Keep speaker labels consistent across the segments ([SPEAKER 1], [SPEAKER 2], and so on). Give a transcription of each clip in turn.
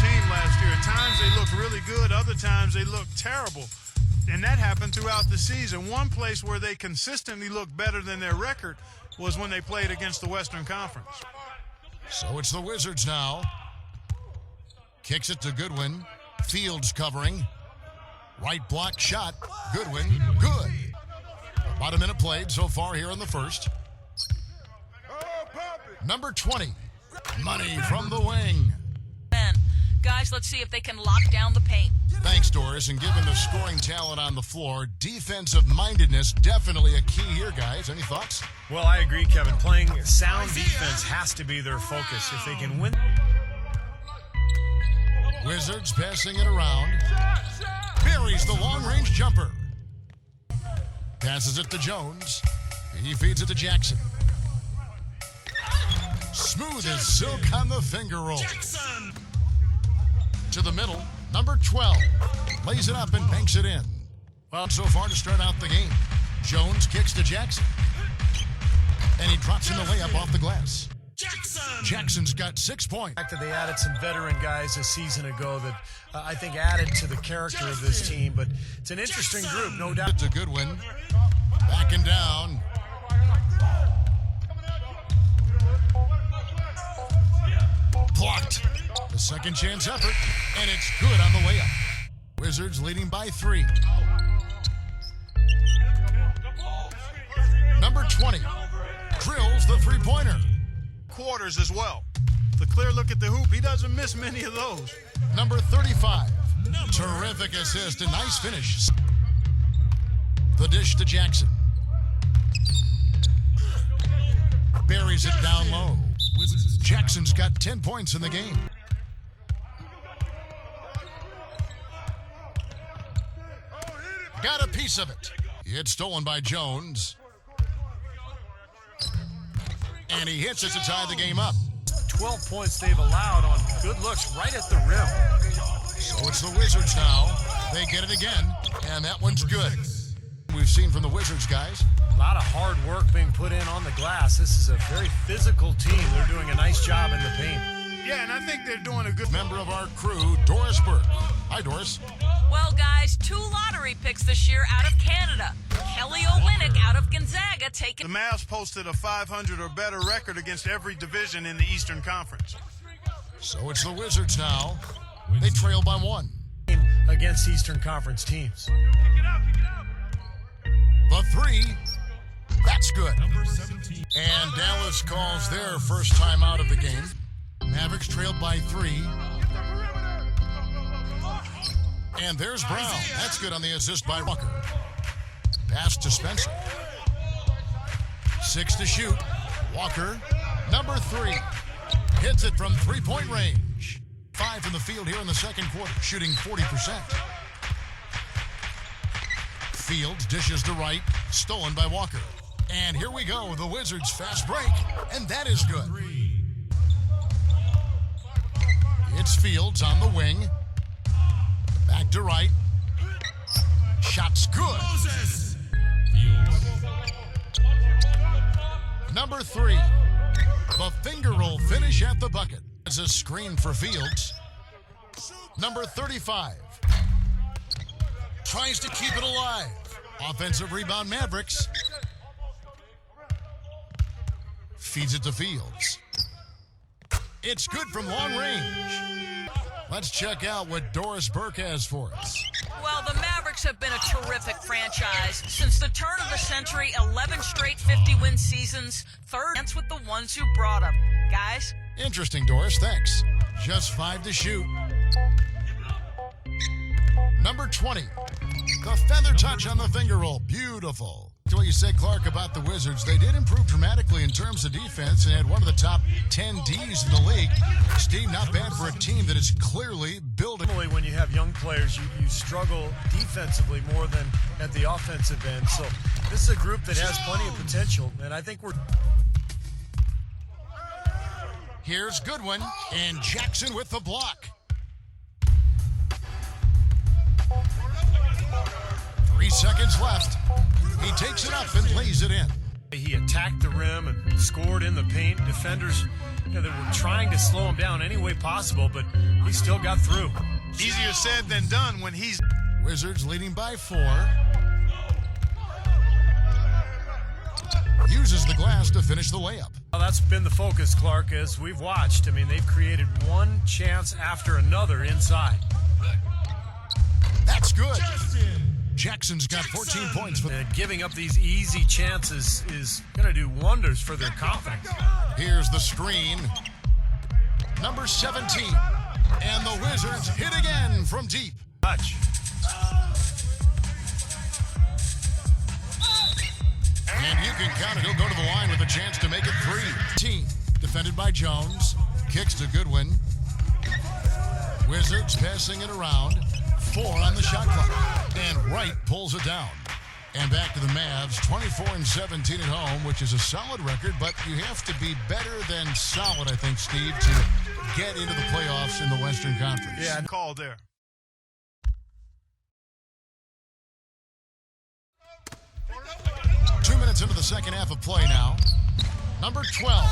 [SPEAKER 1] team last year. At times they looked really good, other times they looked terrible. And that happened throughout the season. One place where they consistently looked better than their record was when they played against the Western Conference.
[SPEAKER 2] So it's the Wizards now. Kicks it to Goodwin. Fields covering. Right block shot. Goodwin, good. About a minute played so far here in the first. Number 20, Money from the wing.
[SPEAKER 3] Guys, let's see if they can lock down the paint.
[SPEAKER 2] Thanks, Doris. And given the scoring talent on the floor, defensive mindedness definitely a key here, guys. Any thoughts?
[SPEAKER 4] Well, I agree, Kevin. Playing sound defense has to be their focus. If they can win.
[SPEAKER 2] Wizards passing it around. Buries the long-range jumper. Passes it to Jones. He feeds it to Jackson. Smooth as silk on the finger roll. To the middle, number 12. Lays it up and banks it in. Well, so far to start out the game. Jones kicks to Jackson. And he drops in the layup off the glass. Jackson's got 6 points.
[SPEAKER 4] Fact that they added some veteran guys a season ago that I think added to the character of this team. But it's an interesting group, no doubt.
[SPEAKER 2] It's a good win. Backing down. Blocked. The second chance effort, and it's good on the layup. Wizards leading by 3. Number 20 drills the three-pointer.
[SPEAKER 1] Quarters as well. The clear look at the hoop, he doesn't miss many of those.
[SPEAKER 2] Number 35, terrific assist and nice finish. The dish to Jackson. Buries it down low. Jackson's got 10 points in the game. Got a piece of it. It's stolen by Jones. And he hits it to tie the game up.
[SPEAKER 4] 12 points they've allowed on good looks right at the rim.
[SPEAKER 2] So it's the Wizards now. They get it again, and that one's good. We've seen from the Wizards, guys.
[SPEAKER 4] A lot of hard work being put in on the glass. This is a very physical team. They're doing a nice job in the paint.
[SPEAKER 1] Yeah, and I think they're doing a good
[SPEAKER 2] Member of our crew, Doris Burke. Hi, Doris.
[SPEAKER 3] Well, guys, 2 lottery picks this year out of Canada. Kelly Olynyk out of Gonzaga taking...
[SPEAKER 1] The Mavs posted a 500 or better record against every division in the Eastern Conference.
[SPEAKER 2] So it's the Wizards now. They trail by 1.
[SPEAKER 4] Against Eastern Conference teams.
[SPEAKER 2] The 3. That's good. And Dallas calls their first time out of the game. Mavericks trailed by 3. And there's Brown. That's good on the assist by Walker. Pass to Spencer. 6 to shoot. Walker, number 3. Hits it from three-point range. 5 from the field here in the second quarter, shooting 40%. Fields dishes to right, stolen by Walker. And here we go, the Wizards fast break, and that is good. It's Fields on the wing. Back to right. Shot's good. Number 3. The finger roll finish at the bucket. It's a screen for Fields. Number 35. Tries to keep it alive. Offensive rebound, Mavericks. Feeds it to Fields. It's good from long range. Let's check out what Doris Burke has for us.
[SPEAKER 3] Well, the Mavericks have been a terrific franchise. Since the turn of the century, 11 straight 50-win seasons, third chance with the ones who brought them. Guys?
[SPEAKER 2] Interesting, Doris. Thanks. Just 5 to shoot. Number 20. The feather touch on the finger roll. Beautiful. To what you said, Clark, about the Wizards, they did improve dramatically in terms of defense and had one of the top 10 Ds in the league. Steve, not bad for a team that is clearly building.
[SPEAKER 4] Normally, when you have young players, you struggle defensively more than at the offensive end. So this is a group that has plenty of potential, and I think we're...
[SPEAKER 2] Here's Goodwin, and Jackson with the block. 3 seconds left. He takes it up and lays it in.
[SPEAKER 4] He attacked the rim and scored in the paint. Defenders, that were trying to slow him down any way possible, but he still got through.
[SPEAKER 1] Easier said than done when he's...
[SPEAKER 2] Wizards leading by 4. Uses the glass to finish the layup.
[SPEAKER 4] Well, that's been the focus, Clark, as we've watched. I mean, they've created one chance after another inside.
[SPEAKER 2] That's good. Jackson's got 14 points. For
[SPEAKER 4] And giving up these easy chances is going to do wonders for their confidence.
[SPEAKER 2] Here's the screen. Number 17. And the Wizards hit again from deep.
[SPEAKER 4] Touch.
[SPEAKER 2] And you can count it. He'll go to the line with a chance to make it 3. Team defended by Jones. Kicks to Goodwin. Wizards passing it around. 4 on the shot clock. And Wright pulls it down. And back to the Mavs, 24-17 at home, which is a solid record, but you have to be better than solid, I think, Steve, to get into the playoffs in the Western Conference.
[SPEAKER 1] Yeah, call there.
[SPEAKER 2] Two minutes into the second half of play now. Number 12.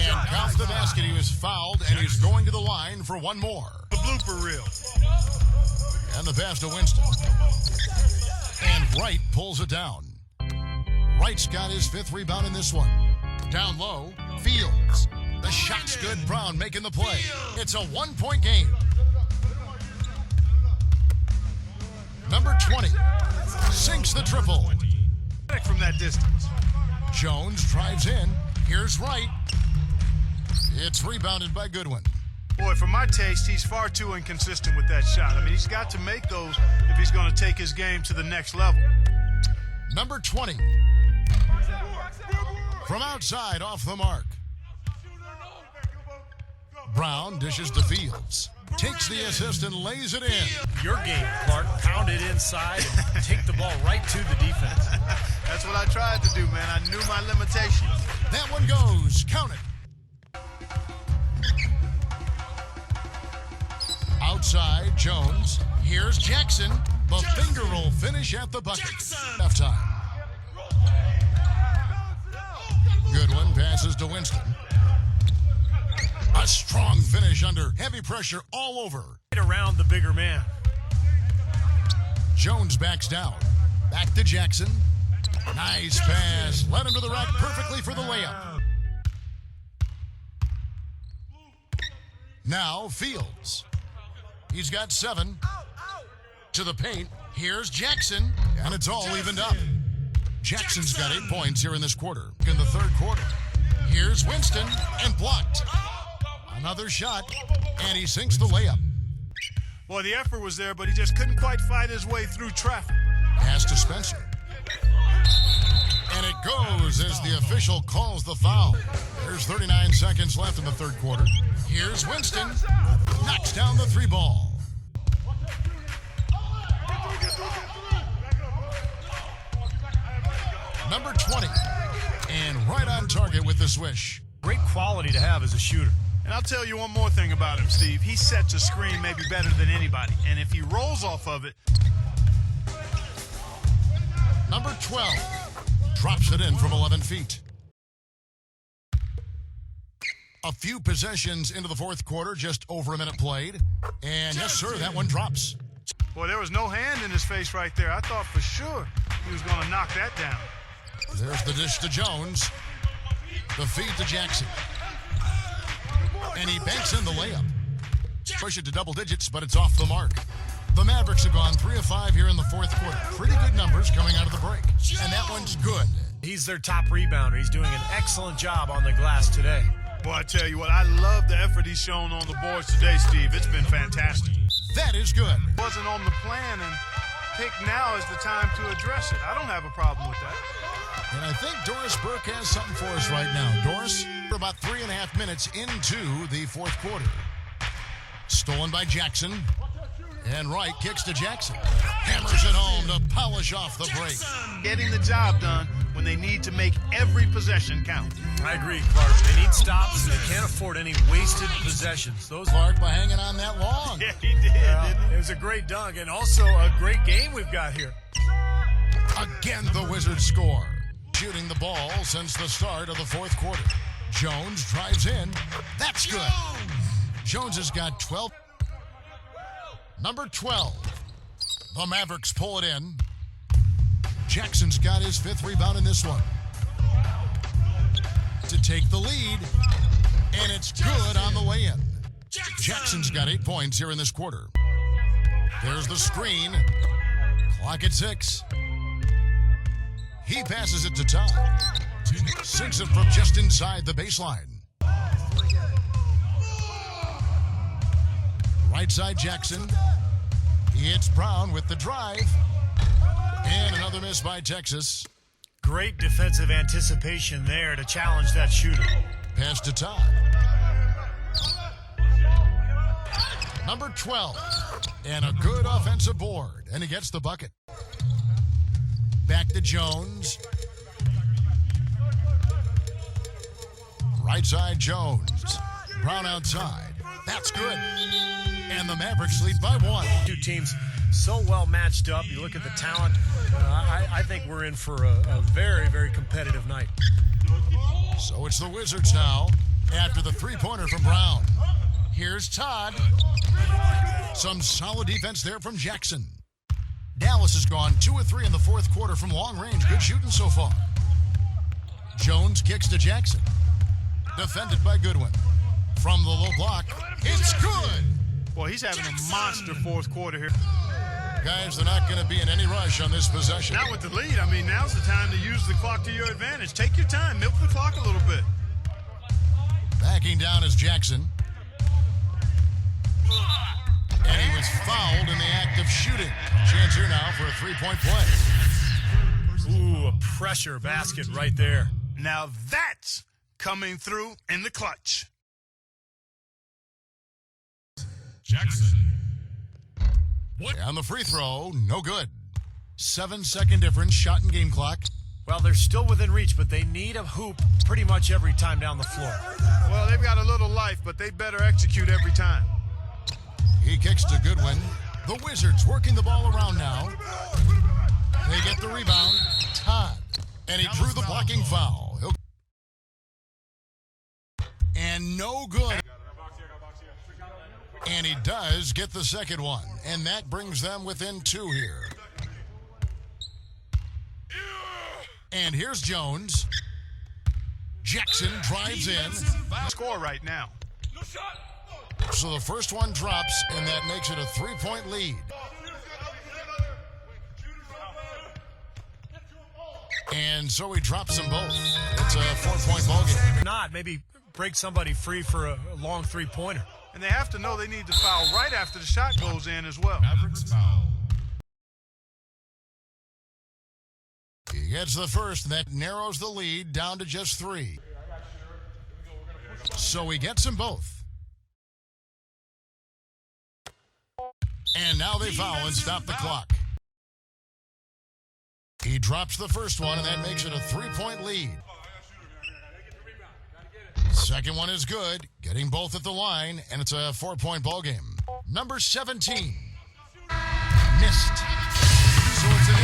[SPEAKER 2] And counts the basket. He was fouled, and he's going to the line for one more.
[SPEAKER 1] The blooper reel.
[SPEAKER 2] And the pass to Winston. And Wright pulls it down. Wright's got his 5th rebound in this one. Down low, Fields. The shot's good. Brown making the play. It's a 1-point game. Number 20 sinks the triple.
[SPEAKER 1] From that distance.
[SPEAKER 2] Jones drives in. Here's Wright. It's rebounded by Goodwin.
[SPEAKER 1] Boy, for my taste, he's far too inconsistent with that shot. I mean, he's got to make those if he's going to take his game to the next level.
[SPEAKER 2] Number 20. From outside, off the mark. Brown dishes to Fields. Takes the assist and lays it in.
[SPEAKER 4] Your game, Clark. Pound it inside and take the ball right to the defense.
[SPEAKER 1] That's what I tried to do, man. I knew my limitations.
[SPEAKER 2] That one goes. Count it. Outside, Jones. Here's Jackson. The finger roll finish at the bucket. Halftime. Goodwin passes to Winston. A strong finish under heavy pressure all over.
[SPEAKER 4] Right around the bigger man.
[SPEAKER 2] Jones backs down. Back to Jackson. Nice pass. Led him to the rack perfectly for the layup. Now Fields. He's got 7. To the paint. Here's Jackson. And it's all evened up. Jackson's got 8 points here in this quarter. In the third quarter. Here's Winston. And blocked. Another shot. And he sinks the layup.
[SPEAKER 1] Boy, the effort was there, but he just couldn't quite fight his way through traffic.
[SPEAKER 2] Pass to Spencer. And it goes as the official calls the foul. There's 39 seconds left in the third quarter. Here's Winston. Knocks down the 3 ball. Number 20. And right on target with the swish.
[SPEAKER 4] Great quality to have as a shooter.
[SPEAKER 1] And I'll tell you one more thing about him, Steve. He sets a screen maybe better than anybody. And if he rolls off of it...
[SPEAKER 2] Number 12. Drops it in from 11 feet. A few possessions into the fourth quarter, just over a minute played. And yes, sir, that one drops.
[SPEAKER 1] Boy, there was no hand in his face right there. I thought for sure he was going to knock that down.
[SPEAKER 2] There's the dish to Jones. The feed to Jackson. And he banks in the layup. Push it to double digits, but it's off the mark. The Mavericks have gone 3 of 5 here in the fourth quarter. Pretty good numbers coming out of the break. And that one's good.
[SPEAKER 4] He's their top rebounder. He's doing an excellent job on the glass today.
[SPEAKER 1] Boy, I tell you what, I love the effort he's shown on the boards today, Steve. It's been fantastic.
[SPEAKER 2] That is good.
[SPEAKER 1] Wasn't on the plan, and pick now is the time to address it. I don't have a problem with that.
[SPEAKER 2] And I think Doris Burke has something for us right now. Doris, we're about 3.5 minutes into the fourth quarter. Stolen by Jackson. And Wright kicks to Jackson. Hammers it home to polish off the break.
[SPEAKER 1] Getting the job done when they need to make every possession count.
[SPEAKER 4] I agree, Clark. They need stops, and they can't afford any wasted possessions. Those
[SPEAKER 2] Clark by hanging on that long.
[SPEAKER 1] Yeah, he did, didn't he?
[SPEAKER 4] It was a great dunk, and also a great game we've got here.
[SPEAKER 2] Again, the Wizards score. Shooting the ball since the start of the fourth quarter. Jones drives in. That's good. Jones has got 12. Number 12. The Mavericks pull it in. Jackson's got his 5th rebound in this one. To take the lead. And it's good on the way in. Jackson's got 8 points here in this quarter. There's the screen. Clock at 6. He passes it to Todd. Sinks it from just inside the baseline. Right side Jackson. It's Brown with the drive. And another miss by Texas.
[SPEAKER 4] Great defensive anticipation there to challenge that shooter.
[SPEAKER 2] Pass to Todd. Number 12. And a good offensive board. And he gets the bucket. Back to Jones. Right side Jones. Brown outside. That's good. And the Mavericks lead by 1.
[SPEAKER 4] Two teams so well matched up. You look at the talent. I think we're in for a very, very competitive night.
[SPEAKER 2] So it's the Wizards now after the three-pointer from Brown. Here's Todd. Some solid defense there from Jackson. Dallas has gone 2 of 3 in the 4th quarter from long range. Good shooting so far. Jones kicks to Jackson. Defended by Goodwin. From the low block, it's good.
[SPEAKER 1] Well, he's having a monster 4th quarter here.
[SPEAKER 2] Guys, they're not going to be in any rush on this possession.
[SPEAKER 1] Not with the lead. I mean, now's the time to use the clock to your advantage. Take your time. Milk the clock a little bit.
[SPEAKER 2] Backing down is Jackson. And he was fouled in the act of shooting. Chance here now for a 3-point play.
[SPEAKER 4] Ooh, a pressure basket right there.
[SPEAKER 1] Now that's coming through in the clutch.
[SPEAKER 2] Jackson. On the free throw, no good. 7-second difference, shot and game clock.
[SPEAKER 4] Well, they're still within reach, but they need a hoop pretty much every time down the floor.
[SPEAKER 1] Well, they've got a little life, but they better execute every time.
[SPEAKER 2] He kicks to Goodwin. The Wizards working the ball around now. They get the rebound. Todd. And he drew the blocking foul. And no good. And he does get the second one. And that brings them within 2 here. And here's Jones. Jackson drives in.
[SPEAKER 1] Score right now.
[SPEAKER 2] So the first one drops, and that makes it a 3-point lead. And so he drops them both. It's a 4-point ball game.
[SPEAKER 4] Not maybe break somebody free for a long 3-pointer.
[SPEAKER 1] And they have to know they need to foul right after the shot goes in as well.
[SPEAKER 2] Mavericks foul. He gets the first, and that narrows the lead down to just 3. So he gets them both. And now they foul and stop the clock. He drops the first one, and that makes it a 3-point lead. Second one is good, getting both at the line, and it's a 4-point ball game. Number 17. Missed. So it's an